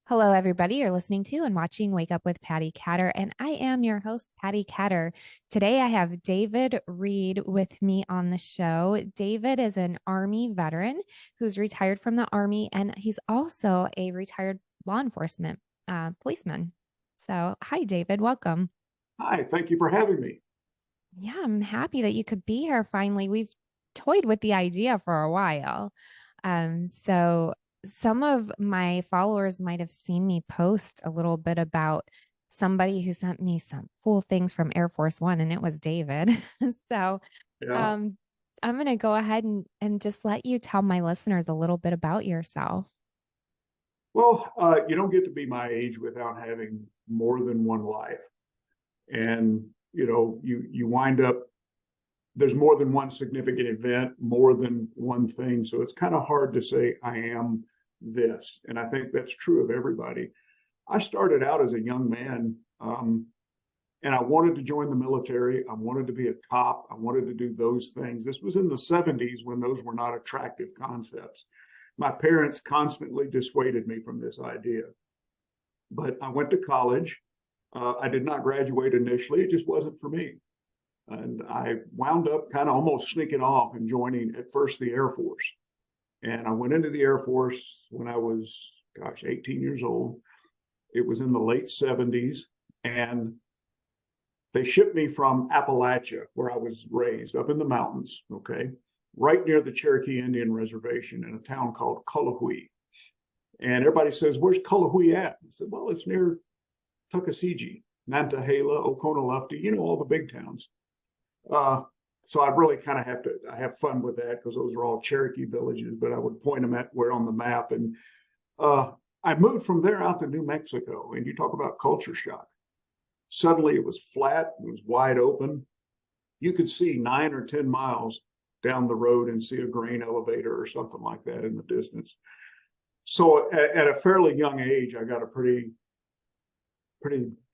Hello, everybody. You're listening to and watching Wake Up with Patti Catter, and I am your host, Patti Catter. Today, I have David Reed with me on the show. David is an Army veteran who's retired from the Army, and he's also a retired law enforcement policeman. So, hi, David. Welcome. Hi, thank you for having me. Yeah, I'm happy that you could be here finally. We've toyed with the idea for a while. So some of my followers might have seen me post a little bit about somebody who sent me some cool things from Air Force One, and it was David. So Yeah. um, I'm going to go ahead and just let you tell my listeners a little bit about yourself. Well, you don't get to be my age without having more than one life. And, you wind up, there's more than one significant event, more than one thing. So it's kind of hard to say I am this. And I think that's true of everybody. I started out as a young man, and I wanted to join the military. I wanted to be a cop. I wanted to do those things. This was in the 70s when those were not attractive concepts. My parents constantly dissuaded me from this idea. But I went to college. I did not graduate initially. It just wasn't for me. And I wound up kind of almost sneaking off and joining at first the Air Force. And I went into the Air Force when I was, 18 years old. It was in the late 70s. And they shipped me from Appalachia, where I was raised, up in the mountains, okay, right near the Cherokee Indian Reservation in a town called Cullowhee. And everybody says, "Where's Cullowhee at?" I said, "Well, it's near Tuckasegee, Nantahala, Oconaluftee, all the big towns." Uh, so I really kind of I have fun with that because those are all Cherokee villages, but I would point them at where on the map. And I moved from there out to New Mexico, and you talk about culture shock. Suddenly it was flat, it was wide open. You could see 9 or 10 miles down the road and see a grain elevator or something like that in the distance. So at a fairly young age, I got a pretty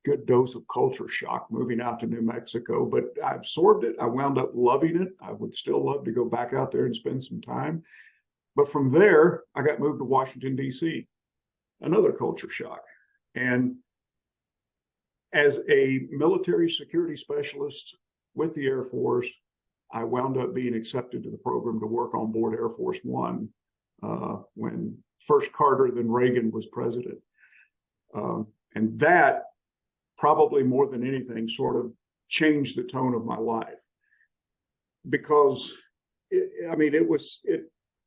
good dose of culture shock moving out to New Mexico, but I absorbed it. I wound up loving it. I would still love to go back out there and spend some time. But from there, I got moved to Washington, D.C., another culture shock. And as a military security specialist with the Air Force, I wound up being accepted to the program to work on board Air Force One when first Carter, then Reagan was president. And that probably more than anything sort of changed the tone of my life because it was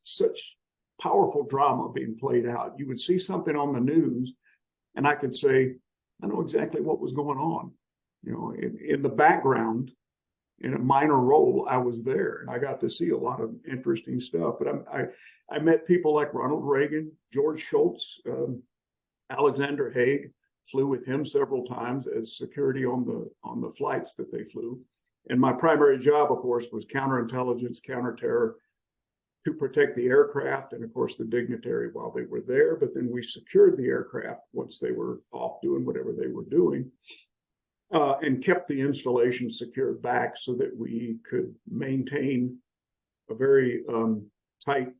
such powerful drama being played out. You would see something on the news and I could say, I know exactly what was going on. In the background, in a minor role, I was there and I got to see a lot of interesting stuff. But I met people like Ronald Reagan, George Shultz, Alexander Haig, flew with him several times as security on the flights that they flew. And my primary job, of course, was counterintelligence, counterterror, to protect the aircraft and, of course, the dignitary while they were there. But then we secured the aircraft once they were off doing whatever they were doing, and kept the installation secured back so that we could maintain a very tight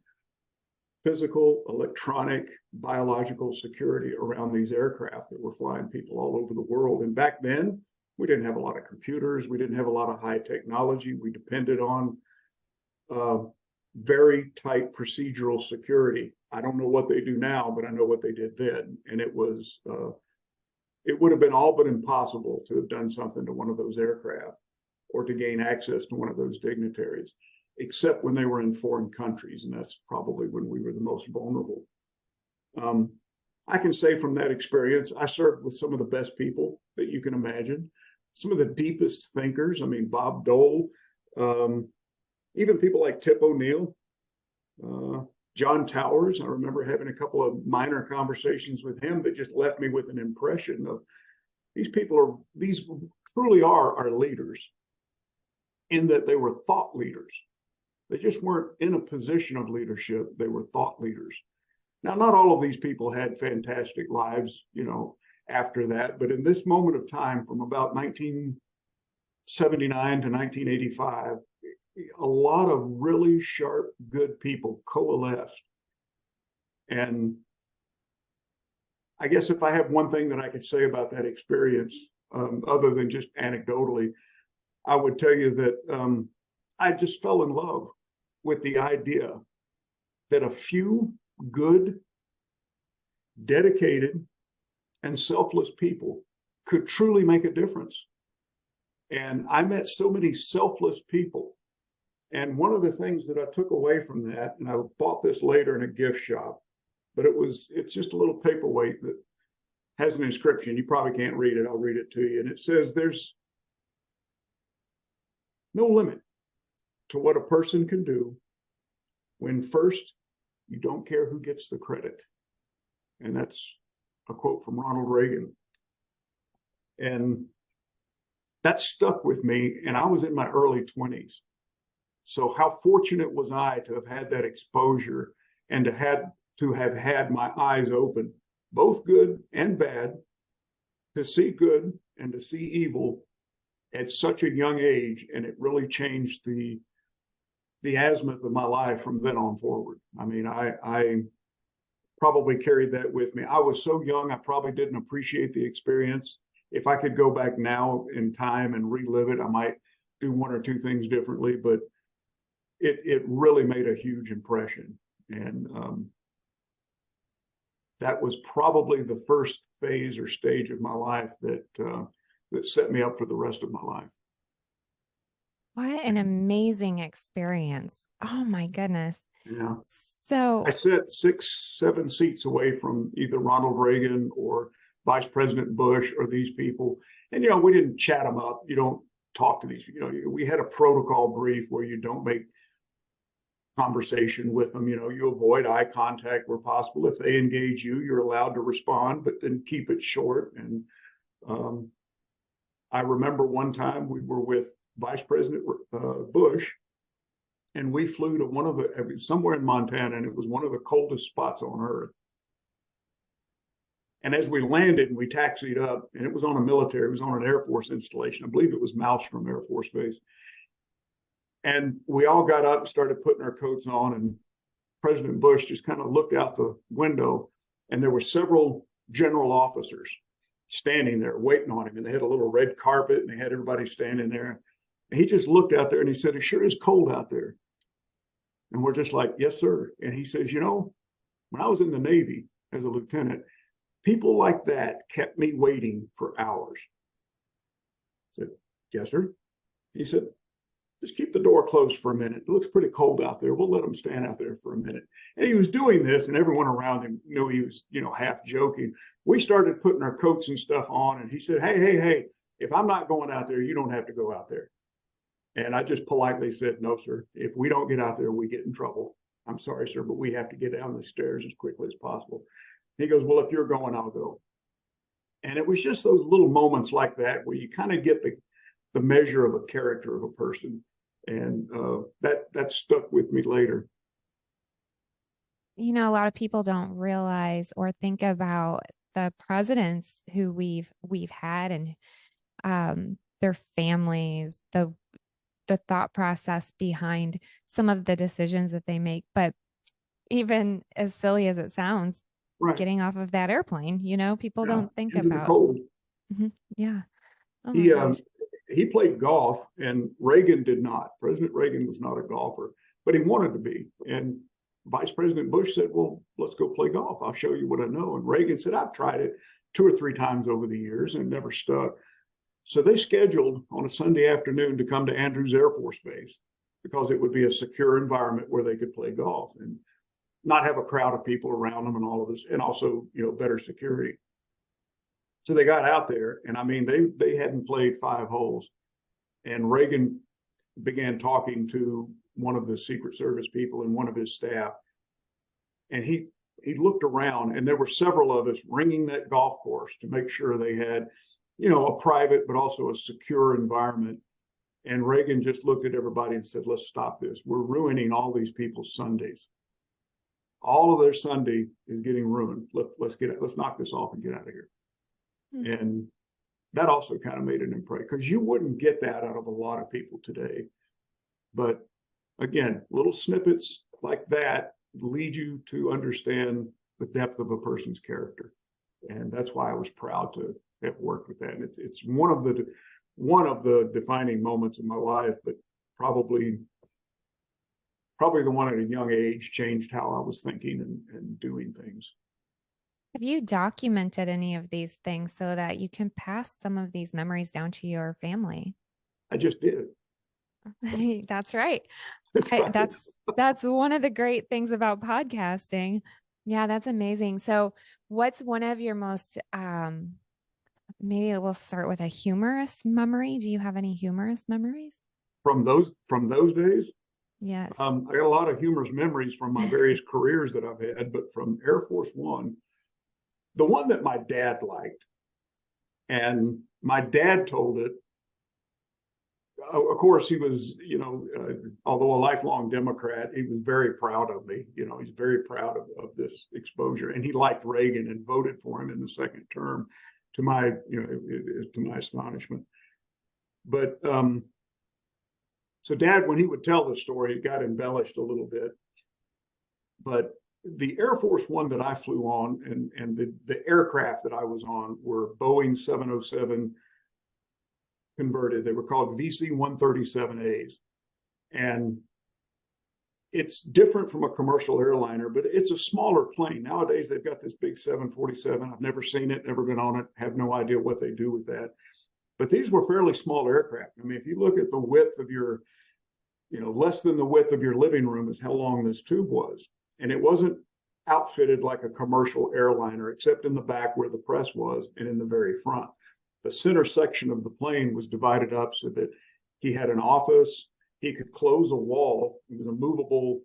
physical, electronic, biological security around these aircraft that were flying people all over the world. And back then, we didn't have a lot of computers. We didn't have a lot of high technology. We depended on very tight procedural security. I don't know what they do now, but I know what they did then. And it would have been all but impossible to have done something to one of those aircraft or to gain access to one of those dignitaries, except when they were in foreign countries. And that's probably when we were the most vulnerable. I can say from that experience, I served with some of the best people that you can imagine, some of the deepest thinkers. I mean, Bob Dole, even people like Tip O'Neill, John Towers. I remember having a couple of minor conversations with him that just left me with an impression of these truly are our leaders in that they were thought leaders. They just weren't in a position of leadership. They were thought leaders. Now, not all of these people had fantastic lives, after that, but in this moment of time from about 1979 to 1985, a lot of really sharp, good people coalesced. And I guess if I have one thing that I could say about that experience, other than just anecdotally, I would tell you that I just fell in love with the idea that a few good, dedicated, and selfless people could truly make a difference. And I met so many selfless people. And one of the things that I took away from that, and I bought this later in a gift shop, but it's just a little paperweight that has an inscription. You probably can't read it. I'll read it to you. And it says, there's no limit to what a person can do when first you don't care who gets the credit. And that's a quote from Ronald Reagan. And that stuck with me. And I was in my early 20s. So how fortunate was I to have had that exposure and to have had my eyes open, both good and bad, to see good and to see evil at such a young age. And it really changed the azimuth of my life from then on forward. I mean, I probably carried that with me. I was so young, I probably didn't appreciate the experience. If I could go back now in time and relive it, I might do one or two things differently, but it really made a huge impression. And that was probably the first phase or stage of my life that set me up for the rest of my life. What an amazing experience. Oh my goodness. Yeah. So I sat 6, 7 seats away from either Ronald Reagan or Vice President Bush or these people. And, we didn't chat them up. You don't talk to these, we had a protocol brief where you don't make conversation with them. You avoid eye contact where possible. If they engage you, you're allowed to respond, but then keep it short. And I remember one time we were with Vice President Bush, and we flew to somewhere in Montana, and it was one of the coldest spots on earth. And as we landed and we taxied up, and it was on an Air Force installation. I believe it was Malmstrom Air Force Base. And we all got up and started putting our coats on, and President Bush just kind of looked out the window, and there were several general officers standing there waiting on him, and they had a little red carpet, and they had everybody standing there. And he just looked out there and he said, "It sure is cold out there." And we're just like, "Yes, sir." And he says, when I was in the Navy as a lieutenant, people like that kept me waiting for hours. I said, "Yes, sir." He said, "Just keep the door closed for a minute. It looks pretty cold out there. We'll let them stand out there for a minute." And he was doing this, and everyone around him knew he was, half joking. We started putting our coats and stuff on, and he said, hey, if I'm not going out there, you don't have to go out there. And I just politely said, "No, sir. If we don't get out there, we get in trouble. I'm sorry, sir, but we have to get down the stairs as quickly as possible." He goes, "Well, if you're going, I'll go." And it was just those little moments like that where you kind of get the measure of a character of a person. And that stuck with me later. a lot of people don't realize or think about the presidents who we've had and their families, the thought process behind some of the decisions that they make. But even as silly as it sounds, Right. getting off of that airplane, people don't think into about. The cold. Yeah. Oh my gosh. He played golf, and Reagan did not. President Reagan was not a golfer, but he wanted to be. And Vice President Bush said, "Well, let's go play golf. I'll show you what I know." And Reagan said, "I've tried it 2 or 3 times over the years and never stuck." So they scheduled on a Sunday afternoon to come to Andrews Air Force Base because it would be a secure environment where they could play golf and not have a crowd of people around them and all of this, and also, better security. So they got out there, and I mean, they hadn't played 5 holes, and Reagan began talking to one of the Secret Service people and one of his staff, and he looked around, and there were several of us ringing that golf course to make sure they had, a private but also a secure environment. And Reagan just looked at everybody and said, "Let's stop this. We're ruining all these people's Sundays. All of their Sunday is getting ruined. Let's knock this off and get out of here." And that also kind of made an impression, because you wouldn't get that out of a lot of people today. But again, little snippets like that lead you to understand the depth of a person's character. And that's why I was proud to have worked with that. And it's one of the defining moments of my life, but probably the one at a young age changed how I was thinking and doing things. Have you documented any of these things so that you can pass some of these memories down to your family? I just did. That's right. That's right. That's one of the great things about podcasting. Yeah, that's amazing. So, what's one of your most maybe we'll start with a humorous memory. Do you have any humorous memories? From those days, Yes. I got a lot of humorous memories from my various careers that I've had, but from Air Force One, the one that my dad liked, and my dad told it. Of course, he was, although a lifelong Democrat, he was very proud of me. He's very proud of this exposure, and he liked Reagan and voted for him in the second term, to my astonishment. But so Dad, when he would tell the story, it got embellished a little bit. But the Air Force One that I flew on, and the aircraft that I was on were Boeing 707 converted. They were called VC-137As. And it's different from a commercial airliner, but it's a smaller plane. Nowadays, they've got this big 747. I've never seen it, never been on it, have no idea what they do with that. But these were fairly small aircraft. I mean, if you look at the width of your, less than the width of your living room is how long this tube was. And it wasn't outfitted like a commercial airliner, except in the back where the press was and in the very front. The center section of the plane was divided up so that he had an office. He could close a wall. It was a movable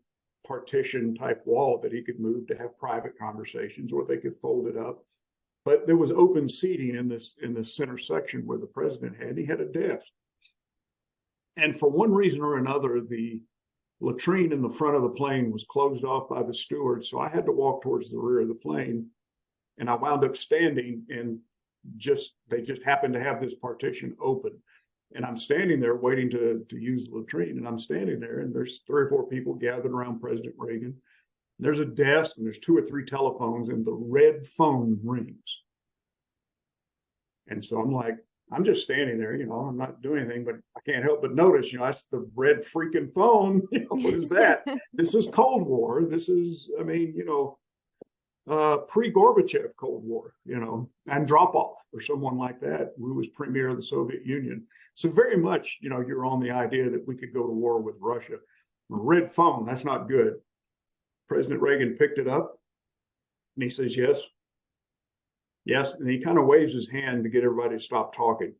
partition type wall that he could move to have private conversations, or they could fold it up. But there was open seating in this center section where the president had. He had a desk. And for one reason or another, the latrine in the front of the plane was closed off by the steward. So I had to walk towards the rear of the plane. And I wound up standing, and they just happened to have this partition open. And I'm standing there waiting to use the latrine. And I'm standing there, and there's 3 or 4 people gathered around President Reagan. There's a desk, and there's 2 or 3 telephones, and the red phone rings. And so I'm just standing there, I'm not doing anything, but I can't help but notice, that's the red freaking phone. What is that? This is Cold War. This is, pre-Gorbachev Cold War, Andropov or someone like that, who was premier of the Soviet Union. So very much, you're on the idea that we could go to war with Russia. A red phone, that's not good. President Reagan picked it up, and he says, yes. Yes, and he kind of waves his hand to get everybody to stop talking.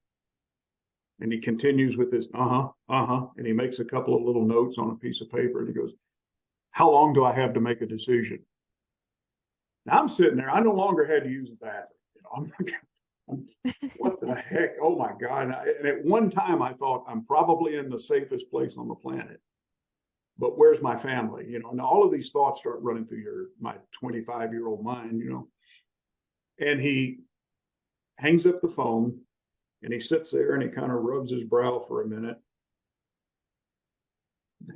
And he continues with this, and he makes a couple of little notes on a piece of paper, and he goes, how long do I have to make a decision? Now I'm sitting there. I no longer had to use the bathroom. What the heck? Oh my God. And at one time I thought, I'm probably in the safest place on the planet. But where's my family? And all of these thoughts start running through my 25-year-old mind, And he hangs up the phone, and he sits there, and he kind of rubs his brow for a minute.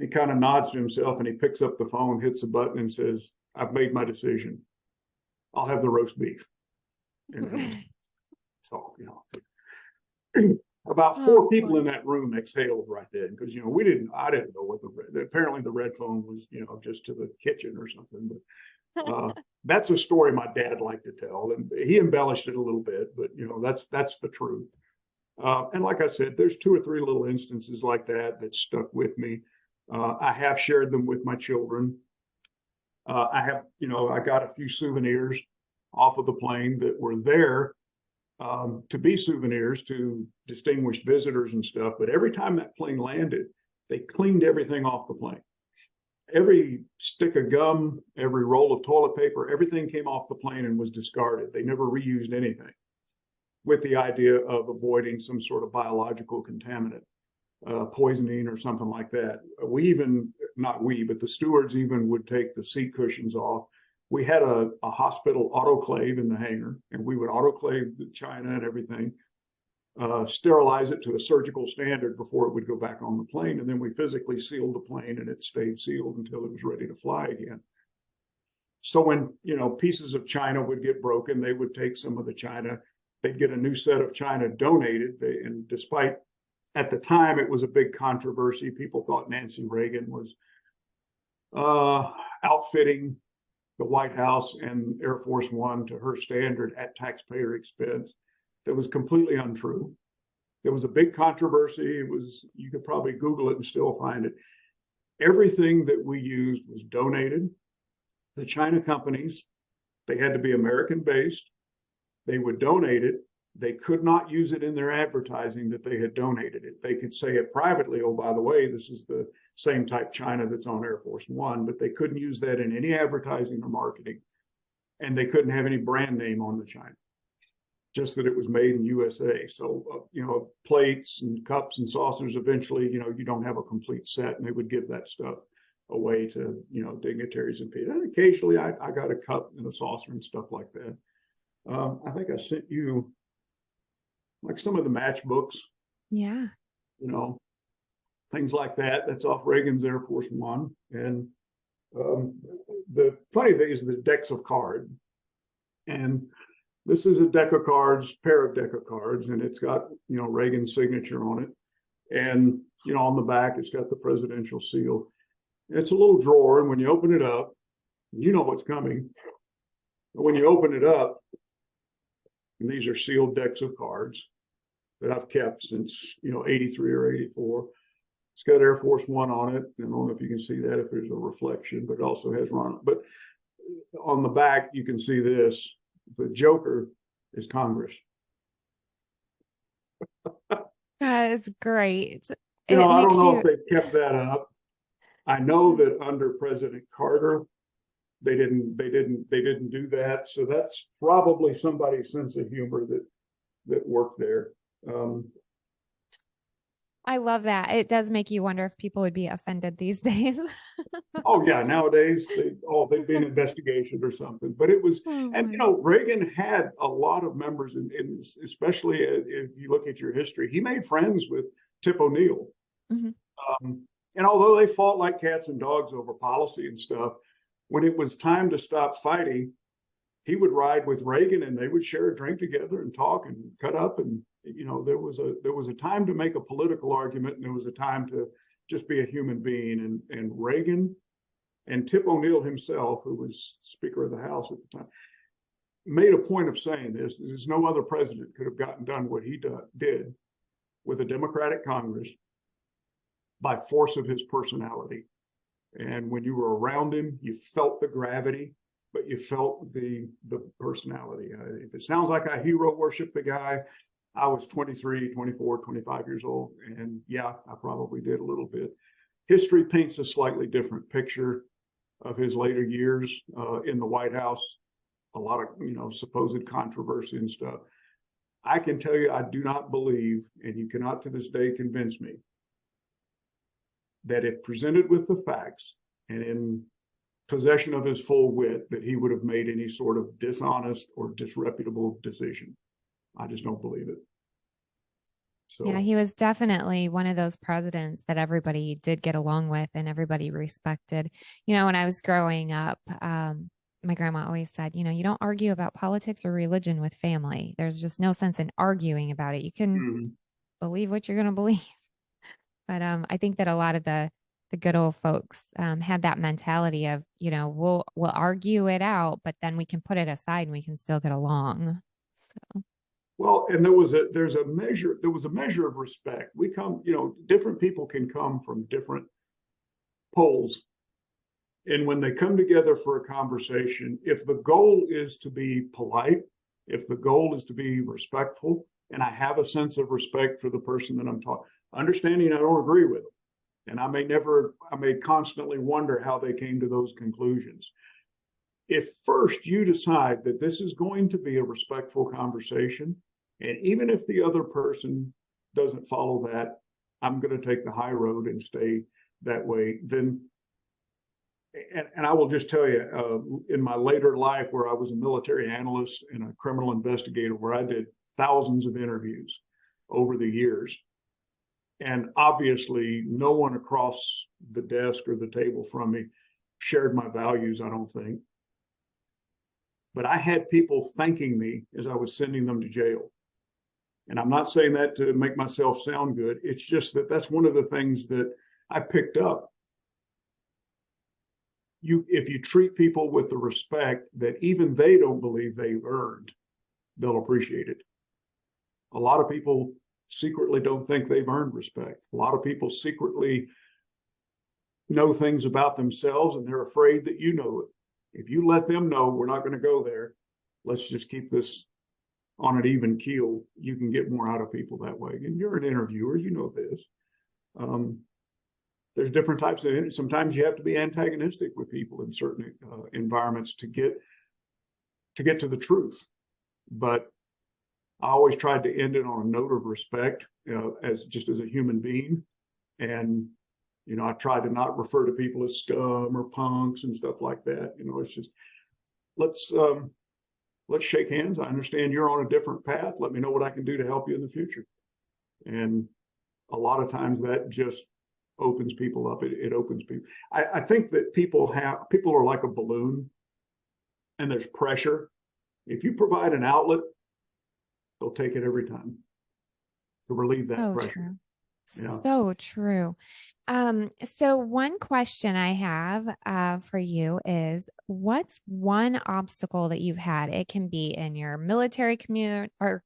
He kind of nods to himself, and he picks up the phone, hits a button, and says, I've made my decision. I'll have the roast beef. And so, about 4 people in that room exhaled right then, because I didn't know what apparently the red phone was, just to the kitchen or something. But that's a story my dad liked to tell, and he embellished it a little bit, but that's the truth. And like I said, there's 2 or 3 little instances like that stuck with me. I have shared them with my children. I have, I got a few souvenirs off of the plane that were there to be souvenirs to distinguished visitors and stuff. But every time that plane landed, they cleaned everything off the plane. Every stick of gum, every roll of toilet paper, everything came off the plane and was discarded. They never reused anything, with the idea of avoiding some sort of biological contaminant, poisoning or something like that. But the stewards even would take the seat cushions off. We had a hospital autoclave in the hangar, and we would autoclave the china and everything, sterilize it to a surgical standard before it would go back on the plane. And then we physically sealed the plane, and it stayed sealed until it was ready to fly again. So when, pieces of china would get broken, they would take some of the china, they'd get a new set of china donated. And despite at the time, it was a big controversy. People thought Nancy Reagan was outfitting the White House and Air Force One to her standard at taxpayer expense. That was completely untrue. There was a big controversy. You could probably Google it and still find it. Everything that we used was donated. The China companies, they had to be American based. They would donate it. They could not use it in their advertising that they had donated it. They could say it privately, oh, by the way, this is the same type china that's on Air Force One, but they couldn't use that in any advertising or marketing. And they couldn't have any brand name on the china, just that it was made in USA. So, plates and cups and saucers, eventually, you don't have a complete set, and they would give that stuff away to, dignitaries and people. And occasionally I got a cup and a saucer and stuff like that. I think I sent you like some of the matchbooks. Yeah. Things like that. That's off Reagan's Air Force One. And the funny thing is the decks of cards. And this is a deck of cards, pair of deck of cards, and it's got, Reagan's signature on it. And, on the back, it's got the presidential seal. It's a little drawer, and when you open it up, you know what's coming. But when you open it up, and these are sealed decks of cards that I've kept since, 83 or 84. It's got Air Force One on it. I don't know if you can see that, if there's a reflection, but it also has Ronald. But on the back, you can see this. The Joker is Congress. That is great. I don't know if they kept that up. I know that under President Carter, they didn't do that. So that's probably somebody's sense of humor that worked there. I love that. It does make you wonder if people would be offended these days. Oh yeah, nowadays they'd be an investigation or something. But it was, and Reagan had a lot of members, in especially if you look at your history, he made friends with Tip O'Neill. Mm-hmm. And although they fought like cats and dogs over policy and stuff, when it was time to stop fighting, he would ride with Reagan and they would share a drink together and talk and cut up. And there was a time to make a political argument, and there was a time to just be a human being. And Reagan and Tip O'Neill himself, who was Speaker of the House at the time, made a point of saying this: there's no other president could have gotten done what he did with a Democratic Congress by force of his personality. And when you were around him, you felt the gravity, but you felt the personality. If it sounds like I hero worship the guy, I was 23, 24, 25 years old. And yeah, I probably did a little bit. History paints a slightly different picture of his later years in the White House. A lot of, supposed controversy and stuff. I can tell you, I do not believe, and you cannot to this day convince me, that if presented with the facts and in possession of his full wit, that he would have made any sort of dishonest or disreputable decision. I just don't believe it. So, yeah, he was definitely one of those presidents that everybody did get along with and everybody respected. When I was growing up, my grandma always said, you don't argue about politics or religion with family. There's just no sense in arguing about it. You can believe what you're going to believe. But I think that a lot of the good old folks had that mentality of, we'll argue it out, but then we can put it aside and we can still get along. So. Well, and there was a measure of respect. We come, different people can come from different poles. And when they come together for a conversation, if the goal is to be polite, if the goal is to be respectful, and I have a sense of respect for the person that I'm talking, understanding I don't agree with them. And I may constantly wonder how they came to those conclusions. If first you decide that this is going to be a respectful conversation, and even if the other person doesn't follow that, I'm going to take the high road and stay that way, then, and I will just tell you, in my later life where I was a military analyst and a criminal investigator, where I did thousands of interviews over the years, and obviously no one across the desk or the table from me shared my values, I don't think. But I had people thanking me as I was sending them to jail. And I'm not saying that to make myself sound good. It's just that that's one of the things that I picked up. If you treat people with the respect that even they don't believe they've earned, they'll appreciate it. A lot of people secretly don't think they've earned respect. A lot of people secretly know things about themselves and they're afraid that you know it. If you let them know we're not going to go there, let's just keep this on an even keel, you can get more out of people that way. And you're an interviewer, you know this. There's different types of, sometimes you have to be antagonistic with people in certain environments to get to the truth. But I always tried to end it on a note of respect, as a human being. And, I try to not refer to people as scum or punks and stuff like that. It's just, let's shake hands. I understand you're on a different path. Let me know what I can do to help you in the future. And a lot of times that just opens people up. It opens people. I think that people are like a balloon and there's pressure. If you provide an outlet, they'll take it every time to relieve that pressure. True. Yeah. So true. So one question I have for you is, what's one obstacle that you've had? It can be in your military commute or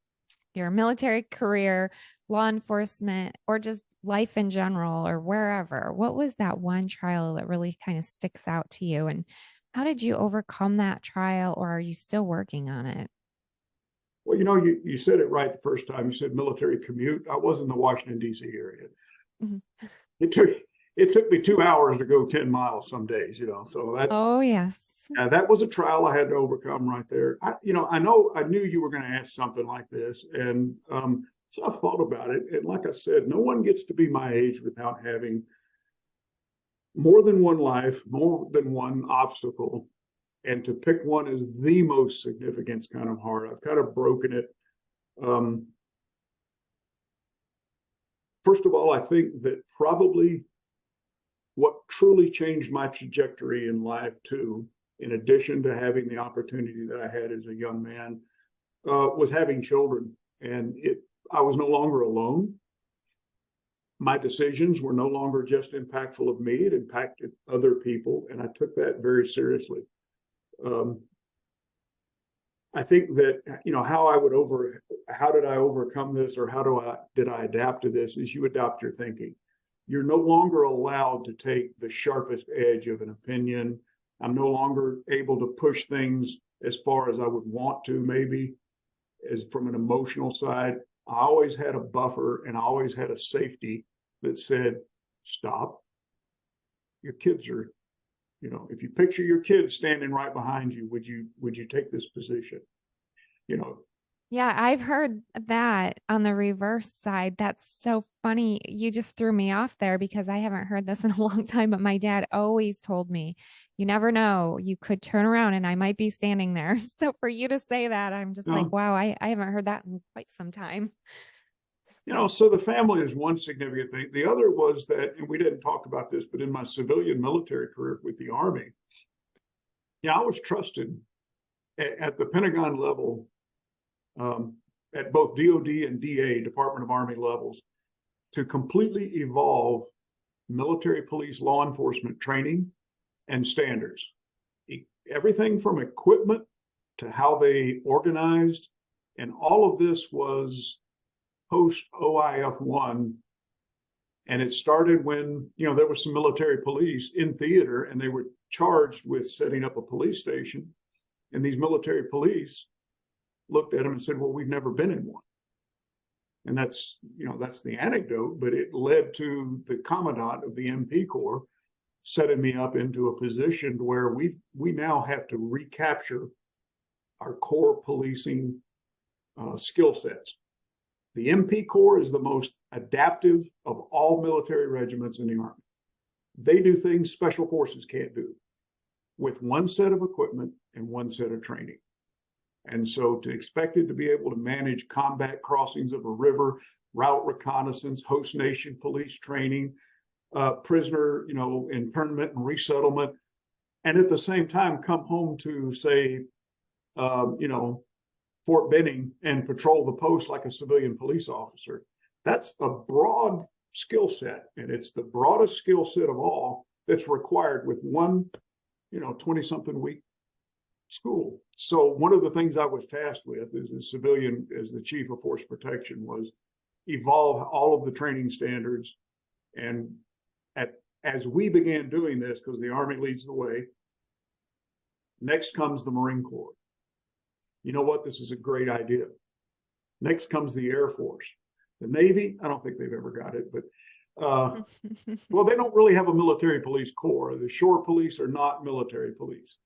your military career, law enforcement, or just life in general or wherever. What was that one trial that really kind of sticks out to you? And how did you overcome that trial, or are you still working on it? Well, you said it right the first time. You said military commute. I was in the Washington, D.C. area. Mm-hmm. It took me 2 hours to go 10 miles some days, so that. Oh, yes. That was a trial I had to overcome right there. I knew you were going to ask something like this. And so I've thought about it. And like I said, no one gets to be my age without having more than one life, more than one obstacle. And to pick one is the most significant. It's kind of hard. I've kind of broken it. First of all, I think that probably what truly changed my trajectory in life too, in addition to having the opportunity that I had as a young man, was having children. And I was no longer alone. My decisions were no longer just impactful of me, it impacted other people. And I took that very seriously. I think that, how did I overcome this, or did I adapt to this, is you adopt your thinking. You're no longer allowed to take the sharpest edge of an opinion. I'm no longer able to push things as far as I would want to, maybe, as from an emotional side. I always had a buffer and I always had a safety that said, stop. Your kids are, if you picture your kids standing right behind you, would you take this position? Yeah, I've heard that on the reverse side. That's so funny. You just threw me off there because I haven't heard this in a long time, but my dad always told me, you never know, you could turn around and I might be standing there. So for you to say that, I'm just like, wow, I haven't heard that in quite some time. So the family is one significant thing. The other was that, and we didn't talk about this, but in my civilian military career with the Army, I was trusted at the Pentagon level, at both DOD and DA, Department of Army levels, to completely evolve military police law enforcement training and standards. Everything from equipment to how they organized, and all of this was post OIF-1. And it started when, there was some military police in theater and they were charged with setting up a police station. And these military police looked at them and said, well, we've never been in one. And that's the anecdote, but it led to the commandant of the MP Corps setting me up into a position where we now have to recapture our core policing skill sets. The MP Corps is the most adaptive of all military regiments in the Army. They do things special forces can't do with one set of equipment and one set of training. And so to expect it to be able to manage combat crossings of a river, route reconnaissance, host nation police training, prisoner, internment and resettlement, and at the same time come home to, say, you know, Fort Benning and patrol the post like a civilian police officer. That's a broad skill set, and it's the broadest skill set of all that's required with one, you know, 20-something week school. So one of the things I was tasked with as a civilian, as the chief of force protection, was evolve all of the training standards. And as we began doing this, because the Army leads the way, next comes the Marine Corps. You know what? This is a great idea. Next comes the Air Force. The Navy, I don't think they've ever got it, but well, they don't really have a military police corps. The shore police are not military police.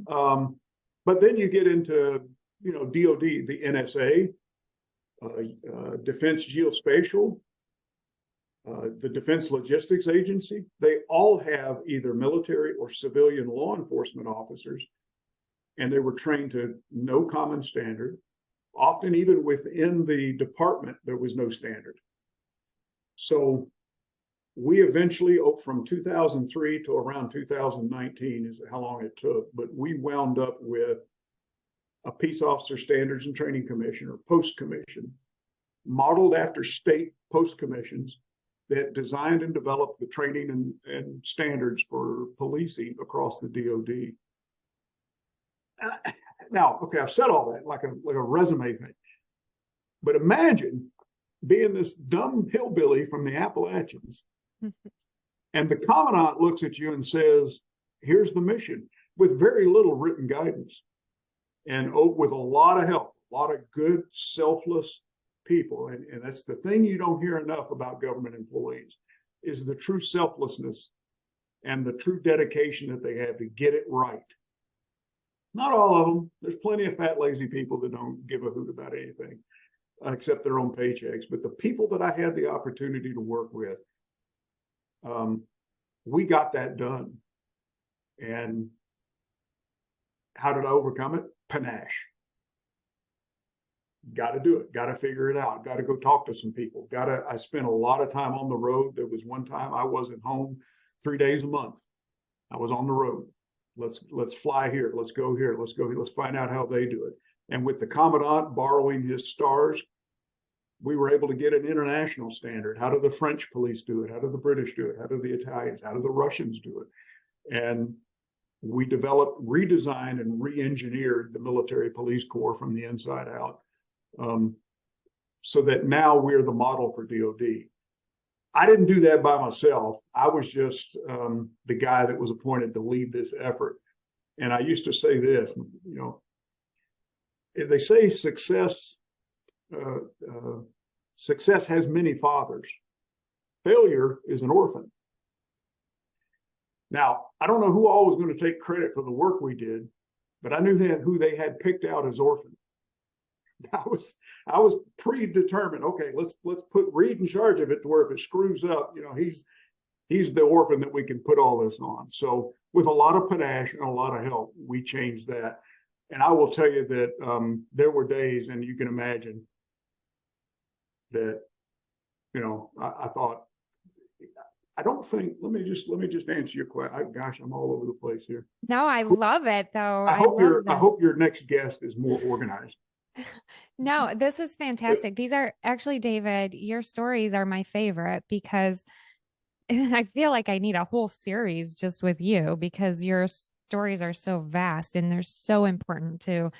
But then you get into, you know, DOD, the NSA, Defense Geospatial, the Defense Logistics Agency. They all have either military or civilian law enforcement officers, and they were trained to no common standard. Often even within the department, there was no standard. So we eventually, from 2003 to around 2019 is how long it took, but we wound up with a Peace Officer Standards and Training Commission, or post commission, modeled after state post commissions that designed and developed the training and standards for policing across the DOD. Now, okay, I've said all that like a resume thing, but imagine being this dumb hillbilly from the Appalachians, and the commandant looks at you and says, here's the mission, with very little written guidance, and with a lot of help, a lot of good, selfless people. And that's the thing you don't hear enough about government employees, is the true selflessness and the true dedication that they have to get it right. Not all of them. There's plenty of fat, lazy people that don't give a hoot about anything except their own paychecks. But the people that I had the opportunity to work with, we got that done. And how did I overcome it? Panache. Got to do it. Got to figure it out. Got to go talk to some people. I spent a lot of time on the road. There was one time I wasn't home 3 days a month. I was on the road. Let's fly here. Let's go here. Let's go here. Let's find out how they do it. And with the commandant borrowing his stars, we were able to get an international standard. How do the French police do it? How do the British do it? How do the Italians? How do the Russians do it? And we developed, redesigned, and re-engineered the military police corps from the inside out, so that now we're the model for DOD. I didn't do that by myself. I was just the guy that was appointed to lead this effort. And I used to say this, you know, they say success has many fathers. Failure is an orphan. Now, I don't know who all was going to take credit for the work we did, but I knew who they had picked out as orphan. I was predetermined. Okay, let's put Reed in charge of it, to where if it screws up, you know, he's the orphan that we can put all this on. So with a lot of panache and a lot of help, we changed that. And I will tell you that there were days, and you can imagine that, you know, I thought, I don't think, let me just answer your question. Gosh, I'm all over the place here. No, I love it though. I hope your next guest is more organized. No, this is fantastic. These are actually, David, your stories are my favorite, because I feel like I need a whole series just with you, because your stories are so vast and they're so important to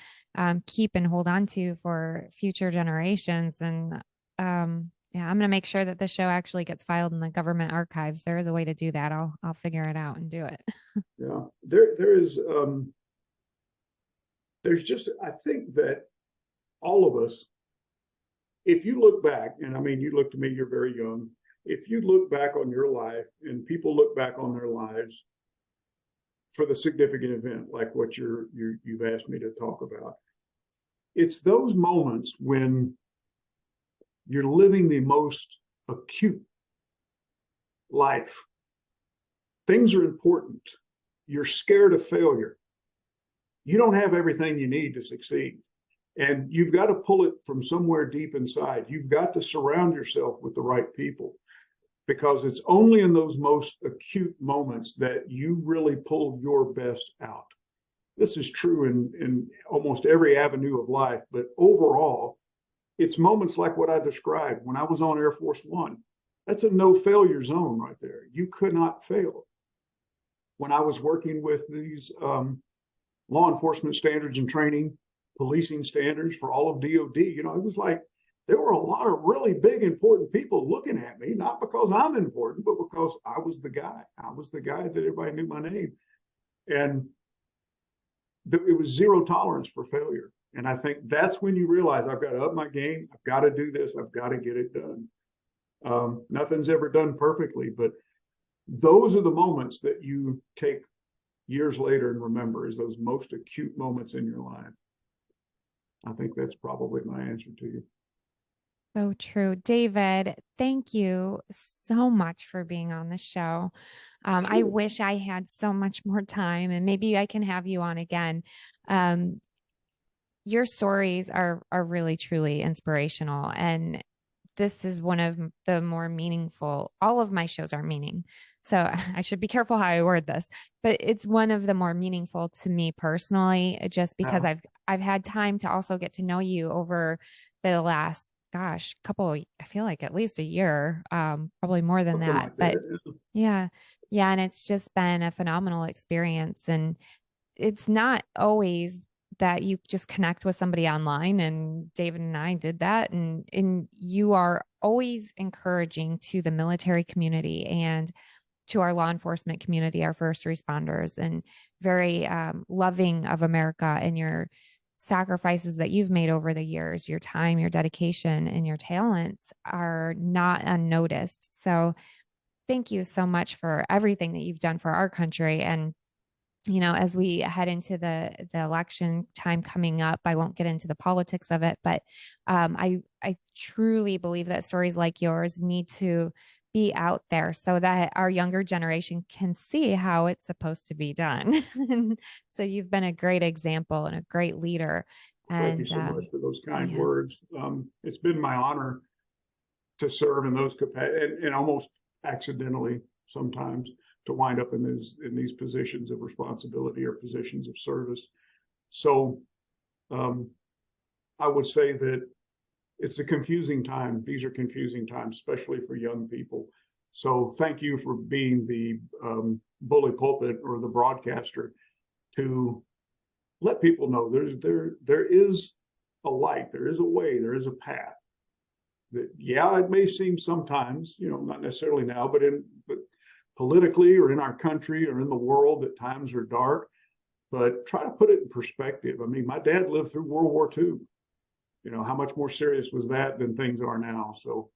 keep and hold on to for future generations. And yeah, I'm going to make sure that the show actually gets filed in the government archives. There is a way to do that. I'll figure it out and do it. Yeah, there is. There's just, I think that all of us, if you look back, and I mean, you look to me, you're very young. If you look back on your life, and people look back on their lives for the significant event, like what you've asked me to talk about, it's those moments when you're living the most acute life. Things are important. You're scared of failure. You don't have everything you need to succeed. And you've got to pull it from somewhere deep inside. You've got to surround yourself with the right people, because it's only in those most acute moments that you really pull your best out. this is true in almost every avenue of life, but overall, it's moments like what I described when I was on Air Force One. That's a no failure zone right there. You could not fail. When I was working with these law enforcement standards and training, policing standards for all of DOD, it was like there were a lot of really big, important people looking at me, not because I'm important, but because I was the guy. I was the guy that everybody knew my name. And it was zero tolerance for failure. And I think that's when you realize I've got to up my game. I've got to do this. I've got to get it done. Nothing's ever done perfectly, but those are the moments that you take years later and remember as those most acute moments in your life. I think that's probably my answer to you. So true. David, thank you so much for being on the show. I Sure. wish I had so much more time, and maybe I can have you on again. Um, your stories are really truly inspirational, and this is one of the more meaningful. All of my shows are meaning, so I should be careful how I word this, but it's one of the more meaningful to me personally, just because I've had time to also get to know you over the last, gosh, couple, I feel like at least a year, probably more than Something that, like but that. yeah, yeah, and it's just been a phenomenal experience. And it's not always that you just connect with somebody online, and David and I did that, and you are always encouraging to the military community and to our law enforcement community, our first responders, and very loving of America, and your sacrifices that you've made over the years, your time, your dedication, and your talents are not unnoticed. So thank you so much for everything that you've done for our country. And as we head into the election time coming up, I won't get into the politics of it, but I truly believe that stories like yours need to be out there so that our younger generation can see how it's supposed to be done. And so you've been a great example and a great leader. Thank you And so much for those kind yeah, words. It's been my honor to serve in those capacities, and almost accidentally sometimes to wind up in these positions of responsibility or positions of service. So I would say that it's a confusing time. These are confusing times, especially for young people. So thank you for being the bully pulpit or the broadcaster to let people know there is a light, there is a way, there is a path. That, yeah, it may seem sometimes, not necessarily now, but politically or in our country or in the world, that times are dark. But try to put it in perspective. I mean, my dad lived through World War II. How much more serious was that than things are now? So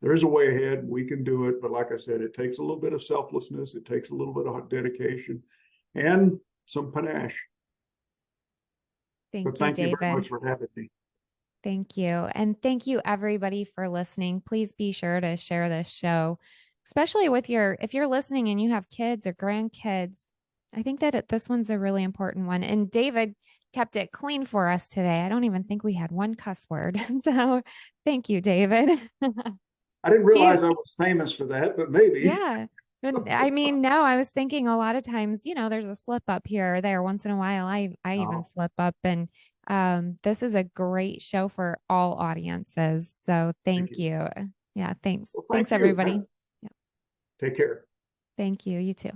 there is a way ahead. We can do it. But like I said, it takes a little bit of selflessness. It takes a little bit of dedication and some panache. But thank you, thank you very David. much for having me. Thank you. And thank you everybody for listening. Please be sure to share this show, especially if you're listening and you have kids or grandkids. I think that this one's a really important one. And David kept it clean for us today. I don't even think we had one cuss word. So thank you, David. I didn't He, realize I was famous for that, but maybe. yeah. And I mean, no, I was thinking a lot of times, there's a slip up here or there. Once in a while, I even Oh, slip up. And this is a great show for all audiences. So thank thank you. you. Yeah, thanks. Well, Thanks, thank you. everybody. Yeah, Take care. thank you. You too.